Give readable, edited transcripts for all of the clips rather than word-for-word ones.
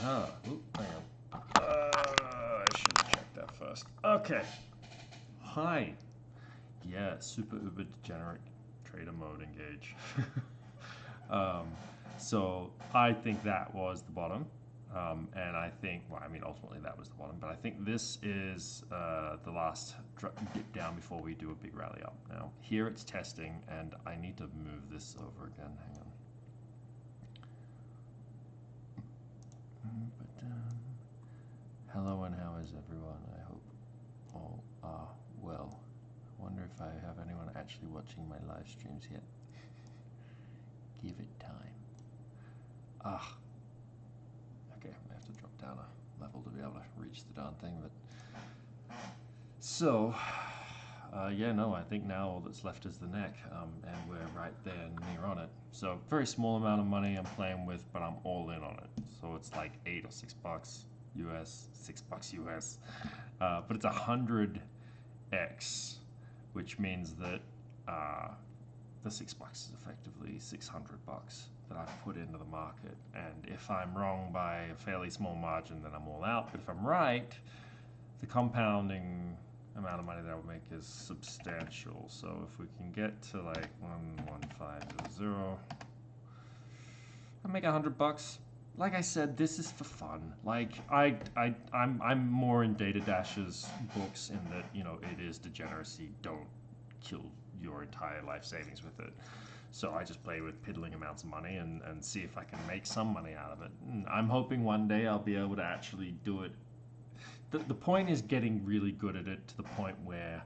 Oop, hang on. I should have checked that first. Okay. Hi. Yeah, super uber degenerate trader mode engage. So I think that was the bottom. And I think, well, I mean, ultimately that was the bottom, but I think this is the last dip down before we do a big rally up. Now, here it's testing, and I need to move this over again. Hang on. Hello, and how is everyone? I hope all are well. I wonder if I have anyone actually watching my live streams yet. Give it time. Okay, I have to drop down a level to be able to reach the darn thing, but so yeah, no, I think now all that's left is the neck, and we're right there near on it. So very small amount of money I'm playing with, but I'm all in on it. So it's like $8 or $6 US, $6 US, but it's 100x, which means that the $6 is effectively $600 that I've put into the market. And if I'm wrong by a fairly small margin, then I'm all out. But if I'm right, the compounding amount of money that I would make is substantial. So if we can get to like 11500, I make $100. Like I said, this is for fun. Like I'm more in Data Dash's books in that, you know, it is degeneracy. Don't kill your entire life savings with it. So I just play with piddling amounts of money and see if I can make some money out of it. And I'm hoping one day I'll be able to actually do it. The point is getting really good at it to the point where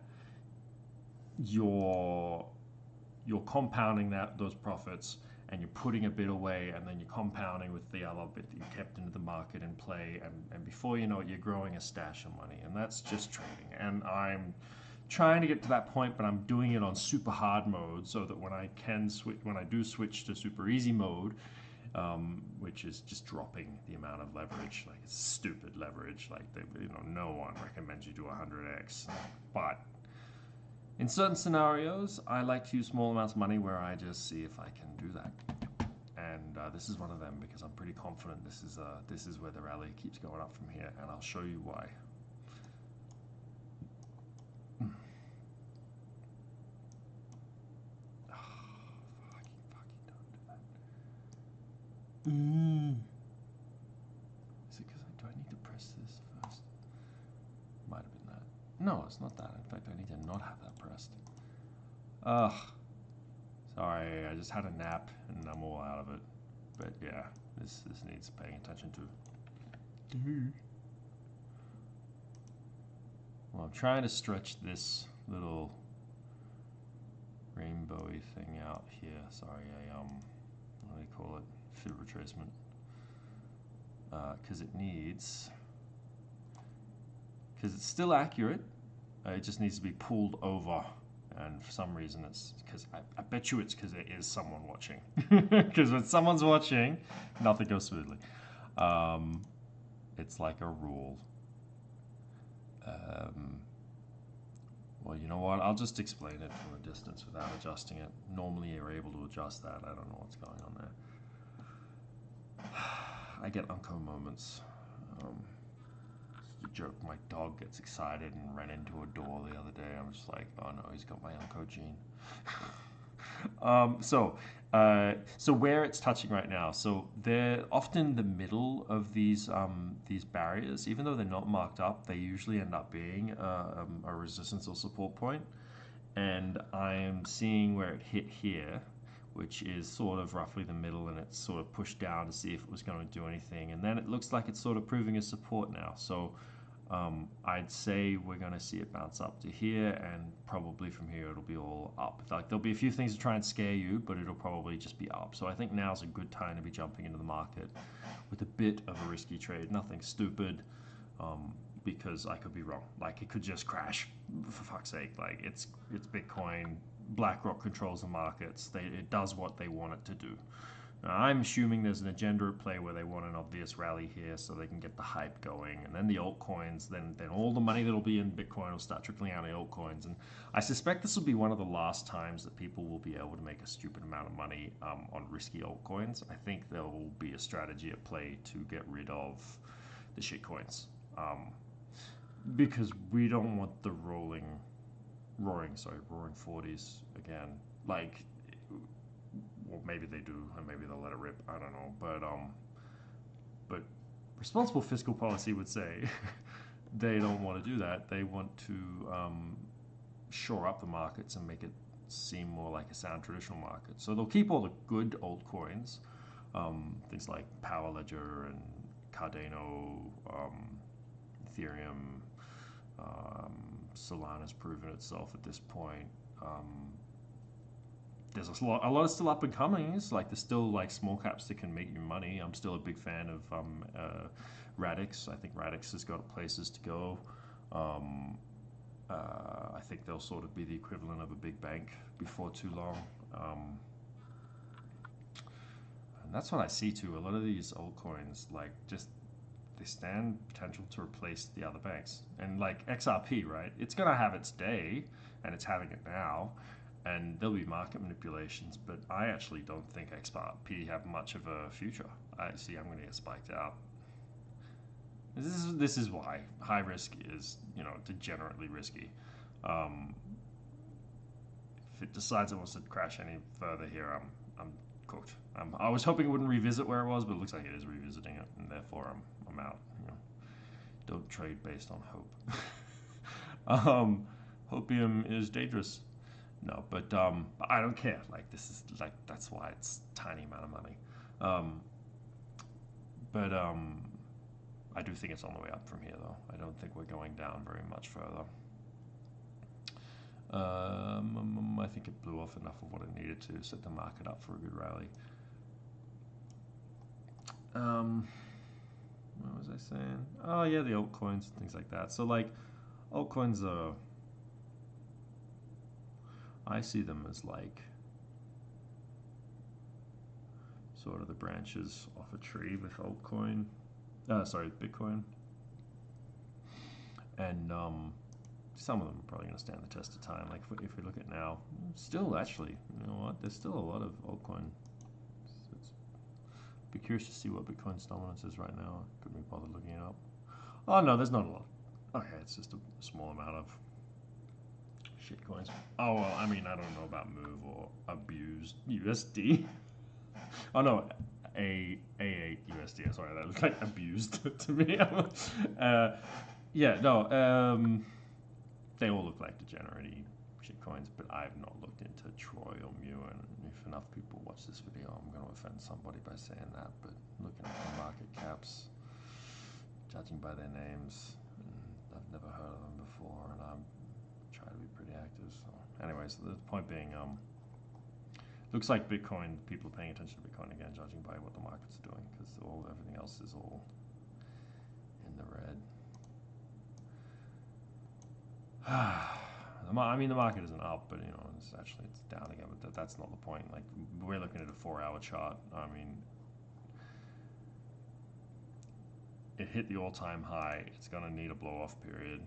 you're compounding those profits, and you're putting a bit away, and then you're compounding with the other bit that you kept into the market and play, and before you know it, you're growing a stash of money, and that's just trading. And I'm trying to get to that point, but I'm doing it on super hard mode so that when I do switch to super easy mode, which is just dropping the amount of leverage, like it's stupid leverage, like no one recommends you do 100x, but in certain scenarios, I like to use small amounts of money where I just see if I can do that. And this is one of them because I'm pretty confident this is where the rally keeps going up from here, and I'll show you why. Fucking don't do that. Is it because do I need to press this first? Might have been that. No, it's not that. In fact, I need to not have that pressed. Ugh. Sorry, I just had a nap and I'm all out of it. But yeah, this needs paying attention to. Well, I'm trying to stretch this little rainbowy thing out here. Sorry, what do you call it? Fib retracement. Because it's still accurate. It just needs to be pulled over. And for some reason it's because I bet you it's because there is someone watching. Because when someone's watching, nothing goes smoothly. It's like a rule. Well, you know what? I'll just explain it from a distance without adjusting it. Normally you're able to adjust that. I don't know what's going on there. I get unco moments. It's a joke. My dog gets excited and ran into a door the other day. I'm just like, oh no, he's got my unco gene. So where it's touching right now, so they're often the middle of these barriers. Even though they're not marked up, they usually end up being a resistance or support point. And I'm seeing where it hit here, which is sort of roughly the middle, and it's sort of pushed down to see if it was going to do anything. And then it looks like it's sort of proving a support now. So I'd say we're going to see it bounce up to here, and probably from here it'll be all up. Like there'll be a few things to try and scare you, but it'll probably just be up. So I think now's a good time to be jumping into the market with a bit of a risky trade. Nothing stupid, because I could be wrong. Like it could just crash, for fuck's sake. Like it's Bitcoin. BlackRock controls the markets. It does what they want it to do. I'm assuming there's an agenda at play where they want an obvious rally here so they can get the hype going, and then the altcoins, then all the money that'll be in Bitcoin will start trickling out in altcoins. And I suspect this will be one of the last times that people will be able to make a stupid amount of money on risky altcoins. I think there will be a strategy at play to get rid of the shitcoins, because we don't want the roaring 40s again. Like, well, maybe they do, and maybe they'll let it rip. I don't know, but responsible fiscal policy would say they don't want to do that. They want to shore up the markets and make it seem more like a sound traditional market. So they'll keep all the good altcoins, things like Power Ledger and Cardano, Ethereum. Solana's proven itself at this point. There's a lot of still up and comings. Like, there's still like small caps that can make you money. I'm still a big fan of Radix. I think Radix has got places to go. I think they'll sort of be the equivalent of a big bank before too long. And that's what I see too. A lot of these altcoins, like, just they stand potential to replace the other banks. And like XRP, right? It's gonna have its day, and it's having it now. And there'll be market manipulations, but I actually don't think XRP have much of a future. I'm going to get spiked out. This is why high risk is, degenerately risky. If it decides it wants to crash any further here, I'm cooked. I was hoping it wouldn't revisit where it was, but it looks like it is revisiting it, and therefore I'm out. Don't trade based on hope. Hopium is dangerous. No, but I don't care. Like, this is like, that's why it's a tiny amount of money. But I do think it's on the way up from here, though. I don't think we're going down very much further. I think it blew off enough of what it needed to set the market up for a good rally. What was I saying? Oh yeah, the altcoins and things like that. So like, altcoins are, I see them as like sort of the branches off a tree with Bitcoin. And some of them are probably going to stand the test of time. Like, if we look at now, still actually, you know what? There's still a lot of altcoin. Be curious to see what Bitcoin's dominance is right now. Couldn't be bothered looking it up. Oh no, there's not a lot. Okay, it's just a small amount of shitcoins. Oh well, I mean, I don't know about Move or Abused USD. Oh no, A8 USD. Sorry, that looks like abused to me. Yeah, no. They all look like degenerate shitcoins, but I've not looked into Troy or Mew, and if enough people watch this video, I'm going to offend somebody by saying that. But looking at the market caps, judging by their names, I've never heard of them before, and I'm trying to be pretty active. So, anyways, the point being, looks like Bitcoin, people are paying attention to Bitcoin again, judging by what the market's doing, because everything else is all in the red. I mean, the market isn't up, but it's down again. But that's not the point. Like, we're looking at a 4-hour chart. I mean, it hit the all-time high. It's going to need a blow-off period,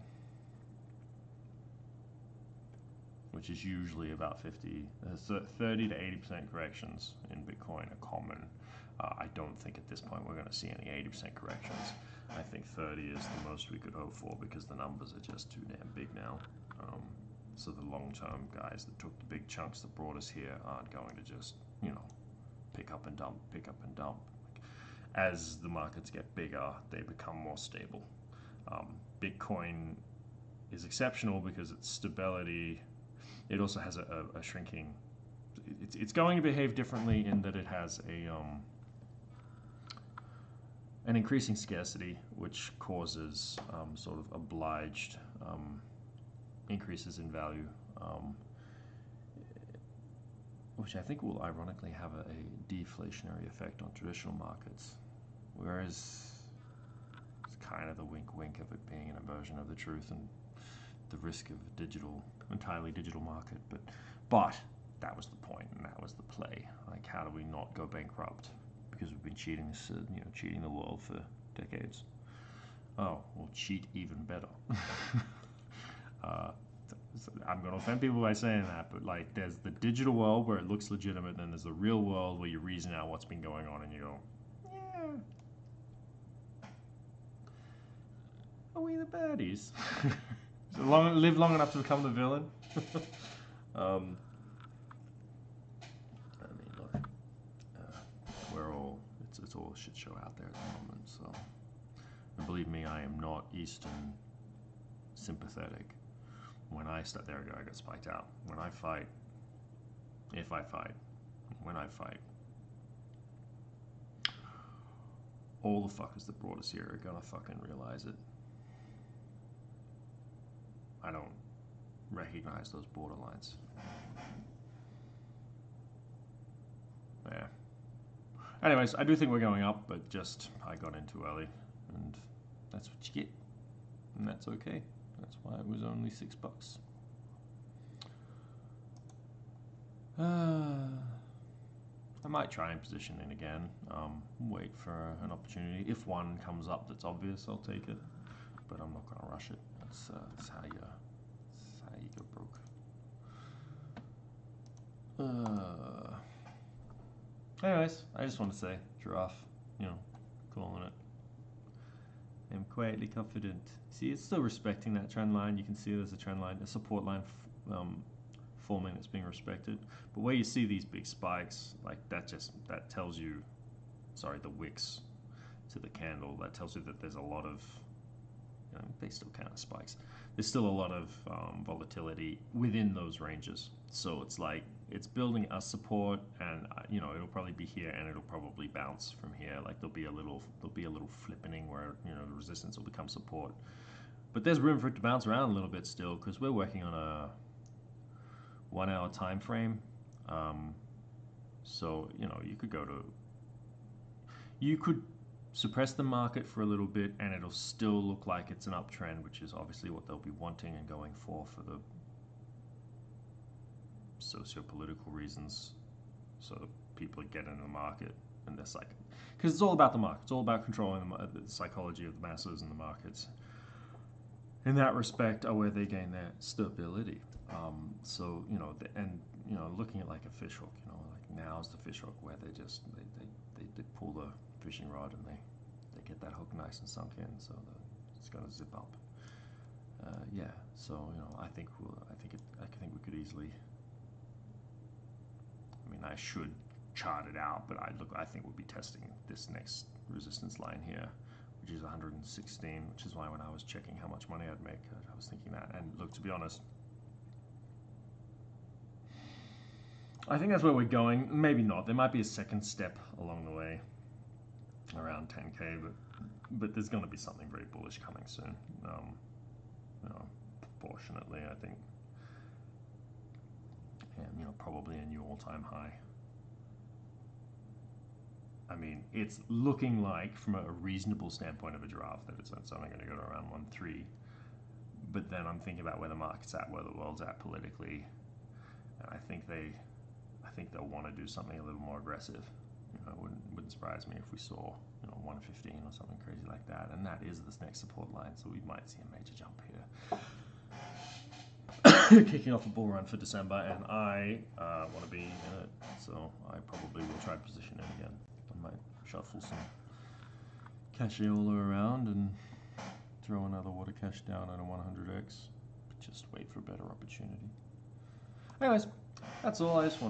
which is usually about 30 to 80% corrections in Bitcoin are common. I don't think at this point we're going to see any 80% corrections. I think 30 is the most we could hope for, because the numbers are just too damn big now. So the long-term guys that took the big chunks that brought us here aren't going to just, pick up and dump, pick up and dump. As the markets get bigger, they become more stable. Bitcoin is exceptional because its stability. It also has a shrinking. It's going to behave differently in that it has an increasing scarcity, which causes sort of obliged increases in value, which I think will ironically have a deflationary effect on traditional markets, whereas it's kind of the wink-wink of it being an inversion of the truth and the risk of a entirely digital market. But that was the point, and that was the play. Like, how do we not go bankrupt because we've been cheating, cheating the world for decades? Oh, we'll cheat even better. I'm going to offend people by saying that, but like, there's the digital world where it looks legitimate, and then there's the real world where you reason out what's been going on, and you go, yeah, are we the baddies? Live long enough to become the villain? I mean, look, it's all a shit show out there at the moment, so, and believe me, I am not Eastern sympathetic. When I start, there we go, I got spiked out. When I fight, if I fight, when I fight, all the fuckers that brought us here are gonna fucking realize it. I don't recognize those borderlines. Yeah. Anyways, I do think we're going up, but just I got in too early, and that's what you get, and that's okay. That's why it was only $6. I might try and position in again. Wait for an opportunity. If one comes up that's obvious, I'll take it. But I'm not going to rush it. That's how you go broke. Anyways, I just want to say, giraffe. Calling it. I'm quietly confident. See, it's still respecting that trend line. You can see there's a trend line, a support line forming that's being respected. But where you see these big spikes, like that tells you, sorry, the wicks to the candle, that tells you that there's a lot of, they still count as spikes. There's still a lot of volatility within those ranges. So it's like, it's building a support, and it'll probably be here, and it'll probably bounce from here. Like there'll be a little flippening where the resistance will become support. But there's room for it to bounce around a little bit still, because we're working on a 1 hour time frame. So you could suppress the market for a little bit, and it'll still look like it's an uptrend, which is obviously what they'll be wanting and going for the socio-political reasons, so that people get into the market, and they're like, because it's all about the market. It's all about controlling the psychology of the masses and the markets. In that respect, are where they gain their stability. So looking at like a fish hook, like now's the fish hook where they pull the fishing rod, and they get that hook nice and sunk in, so it's going to zip up. Yeah. So I think we could easily. I mean, I should chart it out, but I think we'll be testing this next resistance line here, which is 116, which is why when I was checking how much money I'd make, I was thinking that. And look, to be honest, I think that's where we're going. Maybe not. There might be a second step along the way, around 10K, but there's going to be something very bullish coming soon. Proportionately, I think, and probably a new all-time high. I mean, it's looking like, from a reasonable standpoint of a giraffe, that it's only going to go to around 1.3. But then I'm thinking about where the market's at, where the world's at politically, and I think they'll want to do something a little more aggressive. It wouldn't surprise me if we saw 115 or something crazy like that, and that is this next support line. So we might see a major jump here, kicking off a bull run for December, and I want to be in it, so I probably will try to position it again. I might shuffle some cashola around and throw another water cash down at a 100x. Just wait for a better opportunity. Anyways, that's all. I just want